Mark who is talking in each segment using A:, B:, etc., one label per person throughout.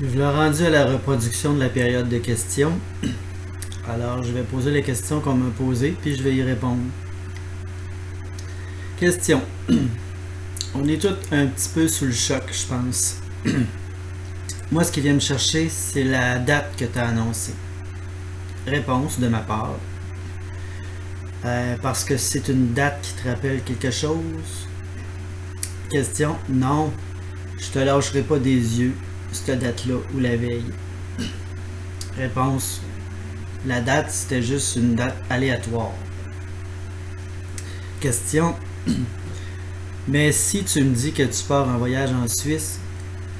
A: Je l'ai rendu à la reproduction de la période de questions. Alors, je vais poser les questions qu'on m'a posées, puis je vais y répondre. Question. On est tous un petit peu sous le choc, je pense. Moi, ce qui vient me chercher, c'est la date que tu as annoncée. Réponse de ma part. Parce que c'est une date qui te rappelle quelque chose. Question. Non, je te lâcherai pas des yeux, cette date-là ou la veille. Réponse. La date, c'était juste une date aléatoire. Question. Mais si tu me dis que tu pars en voyage en Suisse,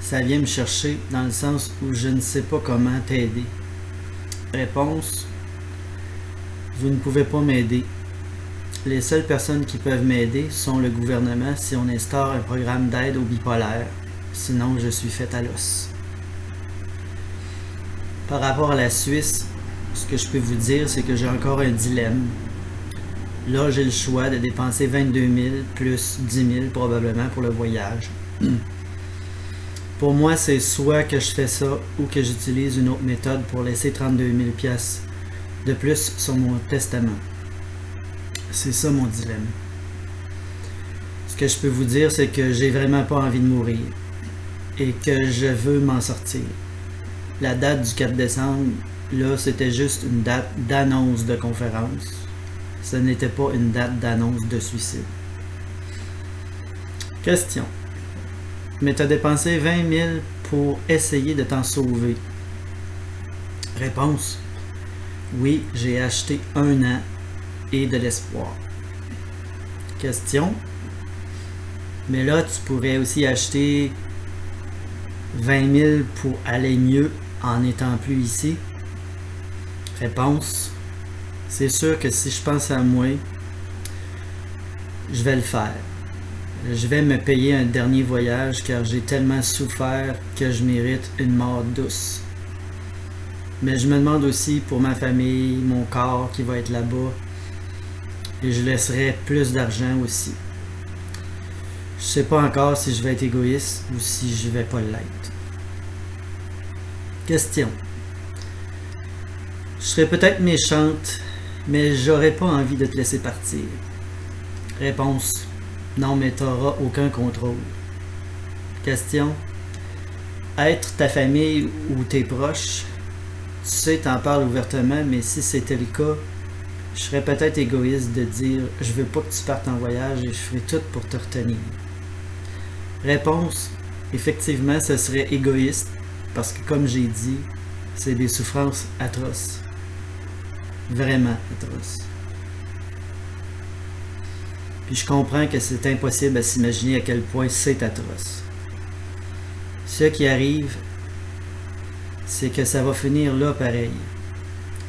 A: ça vient me chercher dans le sens où je ne sais pas comment t'aider. Réponse. Vous ne pouvez pas m'aider. Les seules personnes qui peuvent m'aider sont le gouvernement si on instaure un programme d'aide aux bipolaires. Sinon, je suis fait à l'os. Par rapport à la Suisse, ce que je peux vous dire, c'est que j'ai encore un dilemme. Là, j'ai le choix de dépenser 22 000 plus 10 000 probablement pour le voyage. Pour moi, c'est soit que je fais ça ou que j'utilise une autre méthode pour laisser 32 000 piastres de plus sur mon testament. C'est ça mon dilemme. Ce que je peux vous dire, c'est que j'ai vraiment pas envie de mourir et que je veux m'en sortir. La date du 4 décembre, là, c'était juste une date d'annonce de conférence. Ce n'était pas une date d'annonce de suicide. Question. Mais tu as dépensé 20 000 pour essayer de t'en sauver. Réponse. Oui, j'ai acheté 1 an et de l'espoir. Question. Mais là, tu pourrais aussi acheter 20 000 pour aller mieux en n'étant plus ici. Réponse. C'est sûr que si je pense à moi, je vais le faire. Je vais me payer un dernier voyage car j'ai tellement souffert que je mérite une mort douce. Mais je me demande aussi pour ma famille, mon corps qui va être là-bas. Et je laisserai plus d'argent aussi. Je sais pas encore si je vais être égoïste ou si je vais pas l'être. Question. Je serais peut-être méchante, mais j'aurais pas envie de te laisser partir. Réponse. Non, mais t'auras aucun contrôle. Question. Être ta famille ou tes proches, tu sais, t'en parles ouvertement, mais si c'était le cas, je serais peut-être égoïste de dire « Je veux pas que tu partes en voyage et je ferai tout pour te retenir. » Réponse. Effectivement, ce serait égoïste parce que, comme j'ai dit, c'est des souffrances atroces. Vraiment atroces. Puis je comprends que c'est impossible à s'imaginer à quel point c'est atroce. Ce qui arrive, c'est que ça va finir là pareil.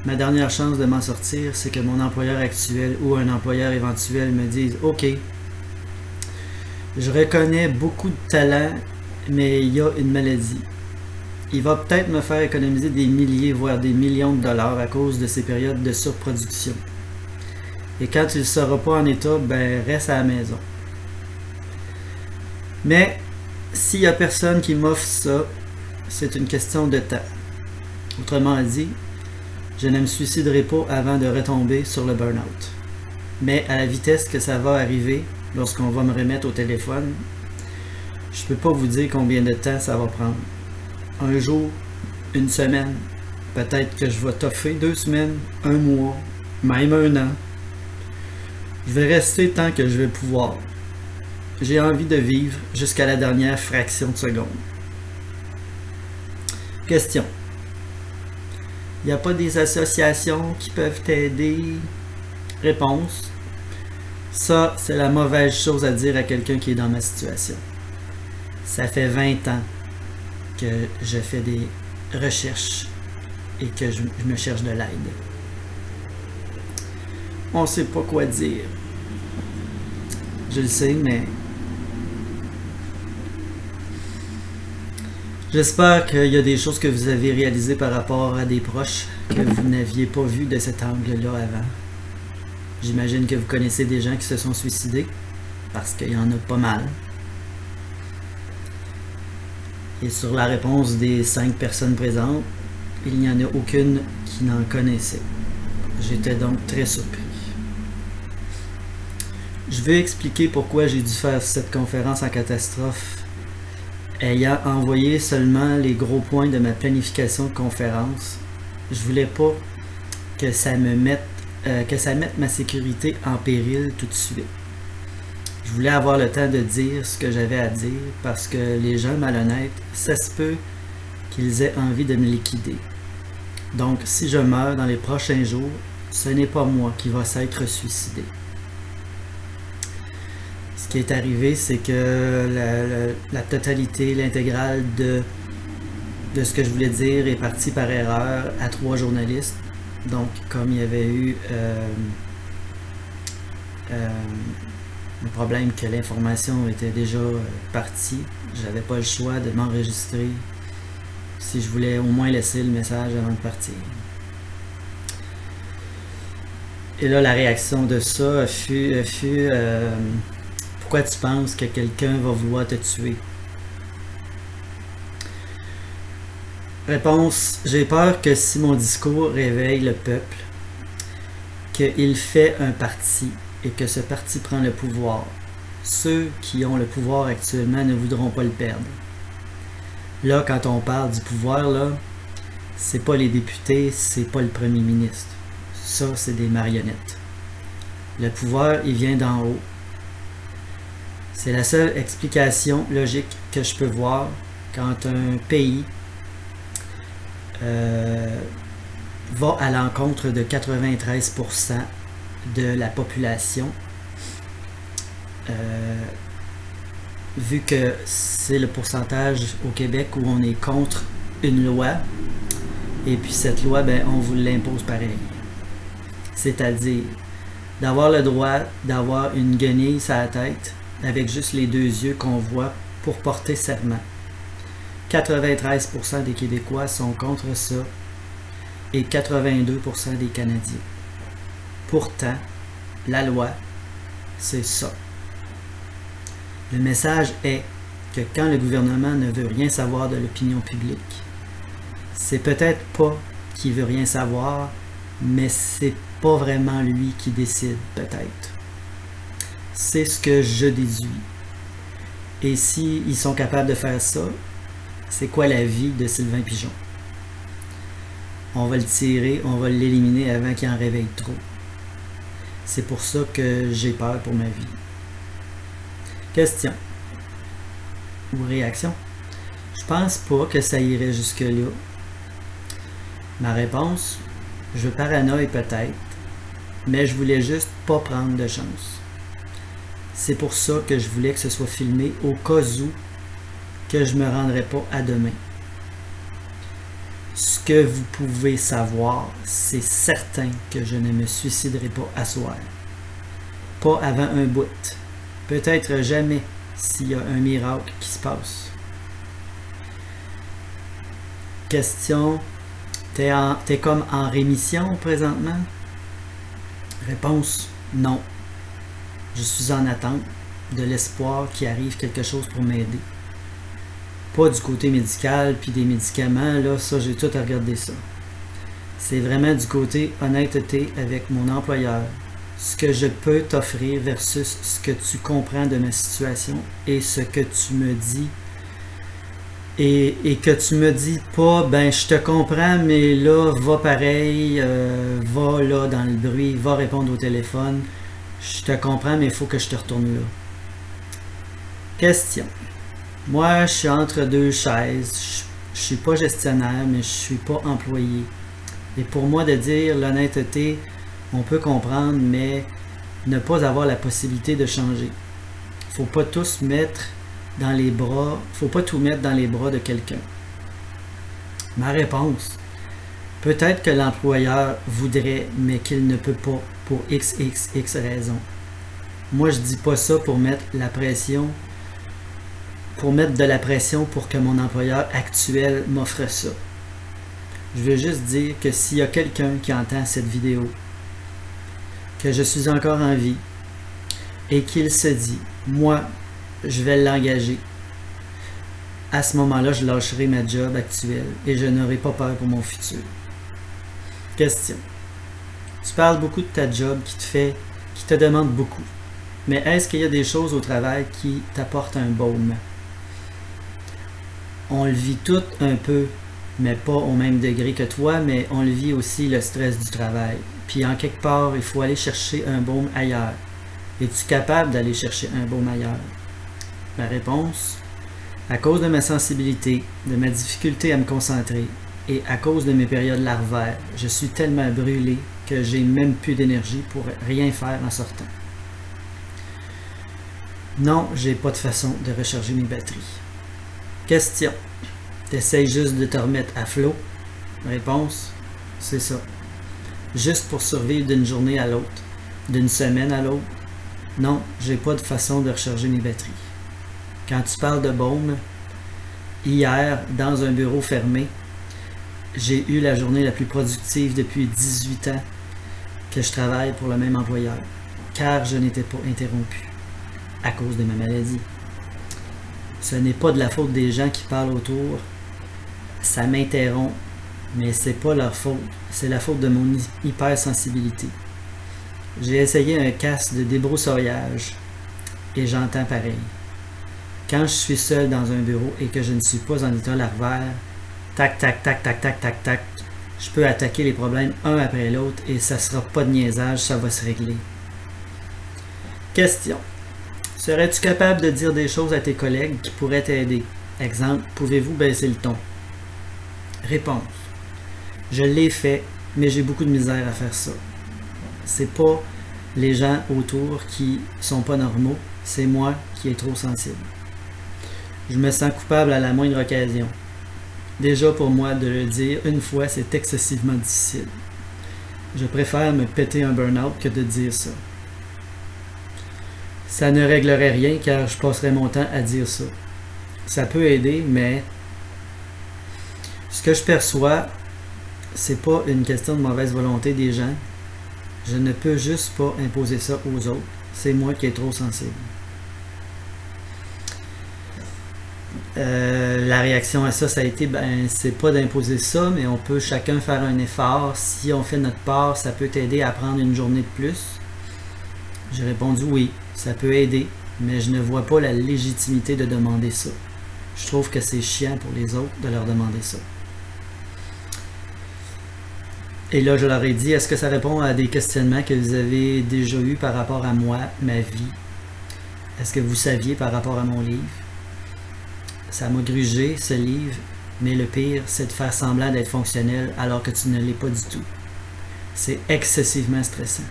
A: Ma dernière chance de m'en sortir, c'est que mon employeur actuel ou un employeur éventuel me dise « Ok, je reconnais beaucoup de talent, mais il y a une maladie. Il va peut-être me faire économiser des milliers, voire des millions de dollars à cause de ces périodes de surproduction. Et quand il ne sera pas en état, ben reste à la maison. Mais s'il n'y a personne qui m'offre ça, c'est une question de temps. Autrement dit, je ne me suiciderai pas avant de retomber sur le burn-out. Mais à la vitesse que ça va arriver, lorsqu'on va me remettre au téléphone, je ne peux pas vous dire combien de temps ça va prendre. Un jour, une semaine, peut-être que je vais toffer 2 semaines, 1 mois, même 1 an. Je vais rester tant que je vais pouvoir. J'ai envie de vivre jusqu'à la dernière fraction de seconde. Question. Il n'y a pas des associations qui peuvent t'aider? Réponse. Ça, c'est la mauvaise chose à dire à quelqu'un qui est dans ma situation. Ça fait 20 ans que je fais des recherches et que je me cherche de l'aide. On ne sait pas quoi dire. Je le sais, mais j'espère qu'il y a des choses que vous avez réalisées par rapport à des proches que vous n'aviez pas vu de cet angle-là avant. J'imagine que vous connaissez des gens qui se sont suicidés, parce qu'il y en a pas mal. Et sur la réponse des 5 personnes présentes, il n'y en a aucune qui n'en connaissait. J'étais donc très surpris. Je vais expliquer pourquoi j'ai dû faire cette conférence en catastrophe, ayant envoyé seulement les gros points de ma planification de conférence. Je voulais pas que ça mette ma sécurité en péril tout de suite. Je voulais avoir le temps de dire ce que j'avais à dire parce que les gens malhonnêtes, ça se peut qu'ils aient envie de me liquider. Donc, si je meurs dans les prochains jours, ce n'est pas moi qui va s'être suicidé. Ce qui est arrivé, c'est que la totalité, l'intégrale de ce que je voulais dire est partie par erreur à 3 journalistes. Donc, comme il y avait eu le problème que l'information était déjà partie, j'avais pas le choix de m'enregistrer si je voulais au moins laisser le message avant de partir. Et là, la réaction de ça fut pourquoi tu penses que quelqu'un va vouloir te tuer? Réponse, j'ai peur que si mon discours réveille le peuple, qu'il fait un parti et que ce parti prend le pouvoir, ceux qui ont le pouvoir actuellement ne voudront pas le perdre. Là, quand on parle du pouvoir, là, c'est pas les députés, c'est pas le premier ministre. Ça, c'est des marionnettes. Le pouvoir, il vient d'en haut. C'est la seule explication logique que je peux voir quand un pays va à l'encontre de 93% de la population, vu que c'est le pourcentage au Québec où on est contre une loi, et puis cette loi, ben, on vous l'impose pareil. C'est-à-dire d'avoir le droit d'avoir une guenille sur la tête avec juste les 2 yeux qu'on voit pour porter serment. 93% des Québécois sont contre ça et 82% des Canadiens. Pourtant, la loi, c'est ça. Le message est que quand le gouvernement ne veut rien savoir de l'opinion publique, c'est peut-être pas qu'il veut rien savoir, mais c'est pas vraiment lui qui décide, peut-être. C'est ce que je déduis. Et s'ils sont capables de faire ça, c'est quoi la vie de Sylvain Pigeon? On va le tirer, on va l'éliminer avant qu'il en réveille trop. C'est pour ça que j'ai peur pour ma vie. Question ou réaction? Je pense pas que ça irait jusque-là. Ma réponse, je paranoïe peut-être, mais je voulais juste pas prendre de chance. C'est pour ça que je voulais que ce soit filmé au cas où que je me rendrai pas à demain. Ce que vous pouvez savoir, c'est certain que je ne me suiciderai pas à soir. Pas avant un bout. Peut-être jamais s'il y a un miracle qui se passe. Question, t'es comme en rémission présentement? Réponse, non. Je suis en attente de l'espoir qu'il arrive quelque chose pour m'aider. Pas du côté médical puis des médicaments, là, ça j'ai tout regardé ça. C'est vraiment du côté honnêteté avec mon employeur. Ce que je peux t'offrir versus ce que tu comprends de ma situation et ce que tu me dis. Et que tu me dis pas, ben je te comprends, mais là, va pareil, va là dans le bruit, va répondre au téléphone. Je te comprends, mais il faut que je te retourne là. Question. Moi, je suis entre 2 chaises. Je suis pas gestionnaire, mais je suis pas employé. Et pour moi, de dire l'honnêteté, on peut comprendre, mais ne pas avoir la possibilité de changer. Faut pas tous mettre dans les bras, faut pas tout mettre dans les bras de quelqu'un. Ma réponse, peut-être que l'employeur voudrait, mais qu'il ne peut pas pour XXX raisons. Moi, je dis pas ça pour mettre la pression, pour mettre de la pression pour que mon employeur actuel m'offre ça. Je veux juste dire que s'il y a quelqu'un qui entend cette vidéo, que je suis encore en vie, et qu'il se dit, moi, je vais l'engager à ce moment-là, je lâcherai ma job actuelle et je n'aurai pas peur pour mon futur. Question. Tu parles beaucoup de ta job qui te demande beaucoup. Mais est-ce qu'il y a des choses au travail qui t'apportent un baume? On le vit tout un peu, mais pas au même degré que toi, mais on le vit aussi le stress du travail. Puis en quelque part, il faut aller chercher un baume ailleurs. Es-tu capable d'aller chercher un baume ailleurs? La réponse, à cause de ma sensibilité, de ma difficulté à me concentrer et à cause de mes périodes larvaires, je suis tellement brûlé que j'ai même plus d'énergie pour rien faire en sortant. Non, j'ai pas de façon de recharger mes batteries. Question. T'essayes juste de te remettre à flot? Réponse, c'est ça. Juste pour survivre d'une journée à l'autre, d'une semaine à l'autre? Non, j'ai pas de façon de recharger mes batteries. Quand tu parles de baume, hier, dans un bureau fermé, j'ai eu la journée la plus productive depuis 18 ans que je travaille pour le même employeur, car je n'étais pas interrompu à cause de ma maladie. Ce n'est pas de la faute des gens qui parlent autour, ça m'interrompt, mais c'est pas leur faute, c'est la faute de mon hypersensibilité. J'ai essayé un casque de débroussaillage et j'entends pareil. Quand je suis seul dans un bureau et que je ne suis pas en état larvaire, tac, tac, tac, tac, tac, tac, tac, je peux attaquer les problèmes un après l'autre et ça sera pas de niaisage, ça va se régler. Question. Serais-tu capable de dire des choses à tes collègues qui pourraient t'aider? Exemple, pouvez-vous baisser le ton? Réponse. Je l'ai fait, mais j'ai beaucoup de misère à faire ça. C'est pas les gens autour qui sont pas normaux, c'est moi qui est trop sensible. Je me sens coupable à la moindre occasion. Déjà pour moi de le dire une fois, c'est excessivement difficile. Je préfère me péter un burn-out que de dire ça. Ça ne réglerait rien car je passerais mon temps à dire ça. Ça peut aider, mais ce que je perçois, c'est pas une question de mauvaise volonté des gens. Je ne peux juste pas imposer ça aux autres. C'est moi qui est trop sensible. La réaction à ça, ça a été, c'est pas d'imposer ça, mais on peut chacun faire un effort. Si on fait notre part, ça peut t'aider à prendre une journée de plus. J'ai répondu oui, ça peut aider, mais je ne vois pas la légitimité de demander ça. Je trouve que c'est chiant pour les autres de leur demander ça. Et là, je leur ai dit, est-ce que ça répond à des questionnements que vous avez déjà eus par rapport à moi, ma vie? Est-ce que vous saviez par rapport à mon livre? Ça m'a grugé, ce livre, mais le pire, c'est de faire semblant d'être fonctionnel alors que tu ne l'es pas du tout. C'est excessivement stressant.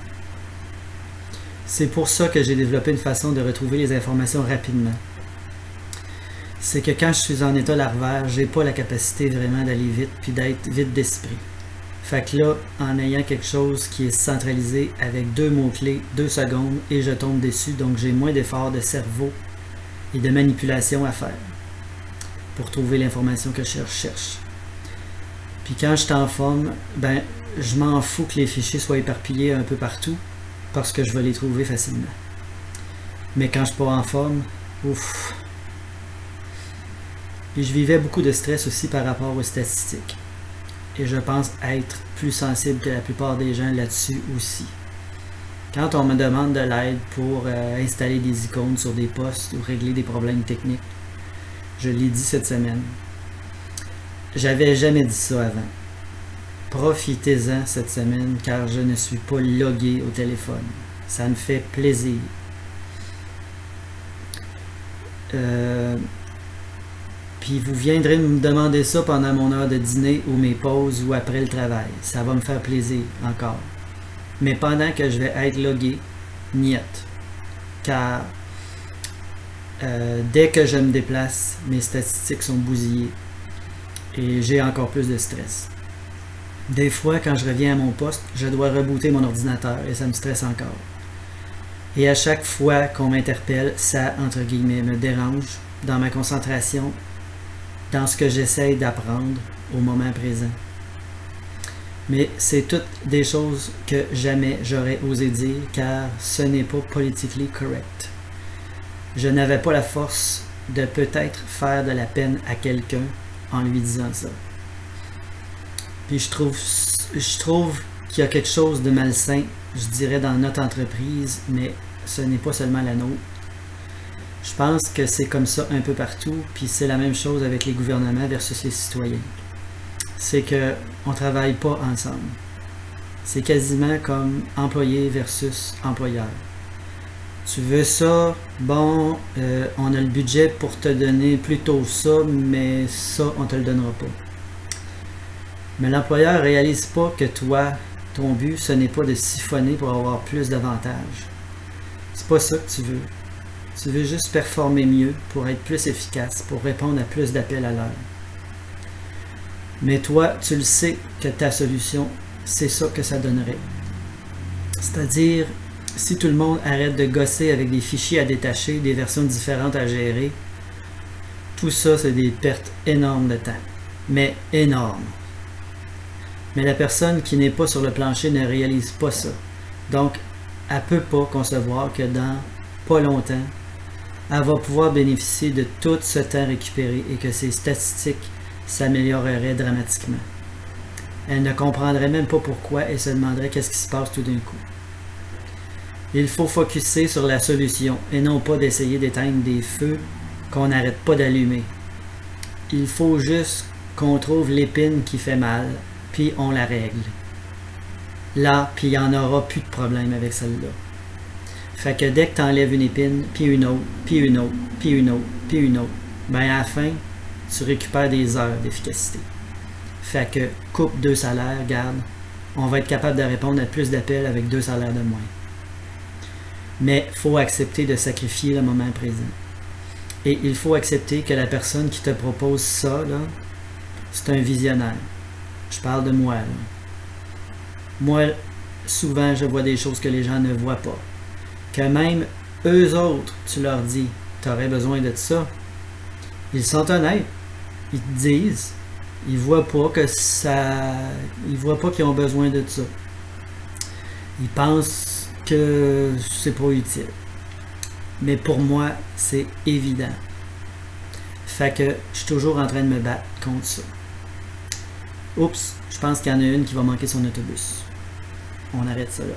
A: C'est pour ça que j'ai développé une façon de retrouver les informations rapidement. C'est que quand je suis en état larvaire, j'ai pas la capacité vraiment d'aller vite puis d'être vite d'esprit. Fait que là, en ayant quelque chose qui est centralisé avec 2 mots-clés, 2 secondes, et je tombe dessus, donc j'ai moins d'efforts de cerveau et de manipulation à faire pour trouver l'information que je cherche. Puis quand je suis en forme, je m'en fous que les fichiers soient éparpillés un peu partout, parce que je vais les trouver facilement. Mais quand je suis pas en forme, ouf. Puis je vivais beaucoup de stress aussi par rapport aux statistiques. Et je pense être plus sensible que la plupart des gens là-dessus aussi. Quand on me demande de l'aide pour installer des icônes sur des postes ou régler des problèmes techniques, je l'ai dit cette semaine. J'avais jamais dit ça avant. Profitez-en cette semaine car je ne suis pas logué au téléphone. Ça me fait plaisir. Puis vous viendrez me demander ça pendant mon heure de dîner ou mes pauses ou après le travail. Ça va me faire plaisir encore. Mais pendant que je vais être logué, niette. Car dès que je me déplace, mes statistiques sont bousillées. Et j'ai encore plus de stress. Des fois, quand je reviens à mon poste, je dois rebooter mon ordinateur et ça me stresse encore. Et à chaque fois qu'on m'interpelle, ça, entre guillemets, me dérange dans ma concentration, dans ce que j'essaye d'apprendre au moment présent. Mais c'est toutes des choses que jamais j'aurais osé dire car ce n'est pas politically correct. Je n'avais pas la force de peut-être faire de la peine à quelqu'un en lui disant ça. Puis je trouve qu'il y a quelque chose de malsain, je dirais, dans notre entreprise, mais ce n'est pas seulement la nôtre. Je pense que c'est comme ça un peu partout, puis c'est la même chose avec les gouvernements versus les citoyens. C'est qu'on ne travaille pas ensemble. C'est quasiment comme employé versus employeur. Tu veux ça, bon, on a le budget pour te donner plutôt ça, mais ça, on ne te le donnera pas. Mais l'employeur ne réalise pas que toi, ton but, ce n'est pas de siphonner pour avoir plus d'avantages. C'est pas ça que tu veux. Tu veux juste performer mieux pour être plus efficace, pour répondre à plus d'appels à l'heure. Mais toi, tu le sais que ta solution, c'est ça que ça donnerait. C'est-à-dire, si tout le monde arrête de gosser avec des fichiers à détacher, des versions différentes à gérer, tout ça, c'est des pertes énormes de temps. Mais énormes. Mais la personne qui n'est pas sur le plancher ne réalise pas ça. Donc, elle ne peut pas concevoir que dans pas longtemps, elle va pouvoir bénéficier de tout ce temps récupéré et que ses statistiques s'amélioreraient dramatiquement. Elle ne comprendrait même pas pourquoi et se demanderait qu'est-ce qui se passe tout d'un coup. Il faut focusser sur la solution et non pas d'essayer d'éteindre des feux qu'on n'arrête pas d'allumer. Il faut juste qu'on trouve l'épine qui fait mal, puis on la règle. Là, puis il n'y en aura plus de problème avec celle-là. Fait que dès que tu enlèves une épine, puis une autre, puis une autre, puis une autre, puis une autre, ben à la fin, tu récupères des heures d'efficacité. Fait que coupe 2 salaires, garde, on va être capable de répondre à plus d'appels avec 2 salaires de moins. Mais il faut accepter de sacrifier le moment présent. Et il faut accepter que la personne qui te propose ça, là, c'est un visionnaire. Je parle de moi, là. Moi, souvent, je vois des choses que les gens ne voient pas. Que même eux autres, tu leur dis, tu aurais besoin de ça. Ils sont honnêtes. Ils te disent. Ils voient pas que ça. Ils voient pas qu'ils ont besoin de ça. Ils pensent que c'est pas utile. Mais pour moi, c'est évident. Fait que je suis toujours en train de me battre contre ça. Oups, je pense qu'il y en a une qui va manquer son autobus. On arrête ça là.